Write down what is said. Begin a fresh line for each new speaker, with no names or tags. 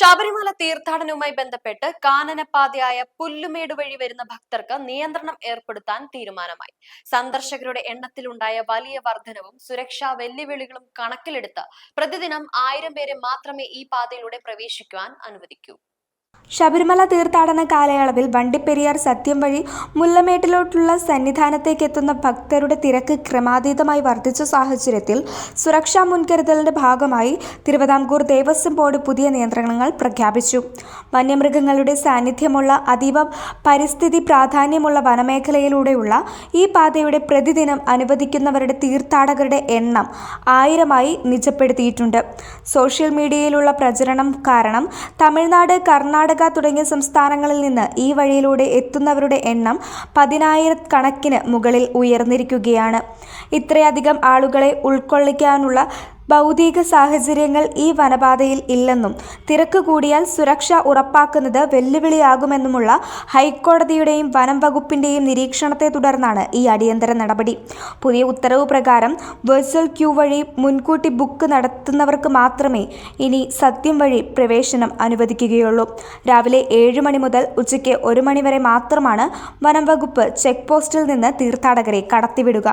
ശബരിമല തീർത്ഥാടനവുമായി ബന്ധപ്പെട്ട് കാനനപാതയായ പുല്ലുമേട് വഴി വരുന്ന ഭക്തർക്ക് നിയന്ത്രണം ഏർപ്പെടുത്താൻ തീരുമാനമായി. സന്ദർശകരുടെ എണ്ണത്തിലുണ്ടായ വലിയ വർധനവും സുരക്ഷാ വെല്ലുവിളികളും കണക്കിലെടുത്ത് പ്രതിദിനം 1000 പേരെ മാത്രമേ ഈ പാതയിലൂടെ പ്രവേശിക്കുവാൻ അനുവദിക്കൂ.
ശബരിമല തീർത്ഥാടന കാലയളവിൽ വണ്ടിപ്പെരിയാർ സത്യം വഴി മുല്ലമേട്ടിലോട്ടുള്ള സന്നിധാനത്തേക്കെത്തുന്ന ഭക്തരുടെ തിരക്ക് ക്രമാതീതമായി വർദ്ധിച്ച സാഹചര്യത്തിൽ സുരക്ഷാ മുൻകരുതലിന്റെ ഭാഗമായി തിരുവിതാംകൂർ ദേവസ്വം ബോർഡ് പുതിയ നിയന്ത്രണങ്ങൾ പ്രഖ്യാപിച്ചു. വന്യമൃഗങ്ങളുടെ സാന്നിധ്യമുള്ള അതീവ പരിസ്ഥിതി പ്രാധാന്യമുള്ള വനമേഖലയിലൂടെയുള്ള ഈ പാതയുടെ പ്രതിദിനം അനുവദിക്കുന്നവരുടെ തീർത്ഥാടകരുടെ എണ്ണം 1000-ആയി നിജപ്പെടുത്തിയിട്ടുണ്ട്. സോഷ്യൽ മീഡിയയിലുള്ള പ്രചരണം കാരണം തമിഴ്നാട്, കർണാടക തുടങ്ങിയ സംസ്ഥാനങ്ങളിൽ നിന്ന് ഈ വഴിയിലൂടെ എത്തുന്നവരുടെ എണ്ണം 10,000 കണക്കിന് മുകളിൽ ഉയർന്നിരിക്കുകയാണ്. ഇത്രയധികം ആളുകളെ ഉൾക്കൊള്ളിക്കാനുള്ള ഭൗതിക സാഹചര്യങ്ങൾ ഈ വനപാതയിൽ ഇല്ലെന്നും തിരക്ക് കൂടിയാൽ സുരക്ഷ ഉറപ്പാക്കുന്നത് വെല്ലുവിളിയാകുമെന്നുമുള്ള ഹൈക്കോടതിയുടെയും വനം വകുപ്പിന്റെയും നിരീക്ഷണത്തെ തുടർന്നാണ് ഈ അടിയന്തര നടപടി. പുതിയ ഉത്തരവ് പ്രകാരം വെർച്വൽ ക്യൂ വഴി മുൻകൂട്ടി ബുക്ക് നടത്തുന്നവർക്ക് മാത്രമേ ഇനി സത്യം വഴി പ്രവേശനം അനുവദിക്കുകയുള്ളൂ. രാവിലെ 7 മണി മുതൽ ഉച്ചയ്ക്ക് 1 മണി വരെ മാത്രമാണ് വനം വകുപ്പ് ചെക്ക് പോസ്റ്റിൽ നിന്ന് തീർത്ഥാടകരെ കടത്തിവിടുക.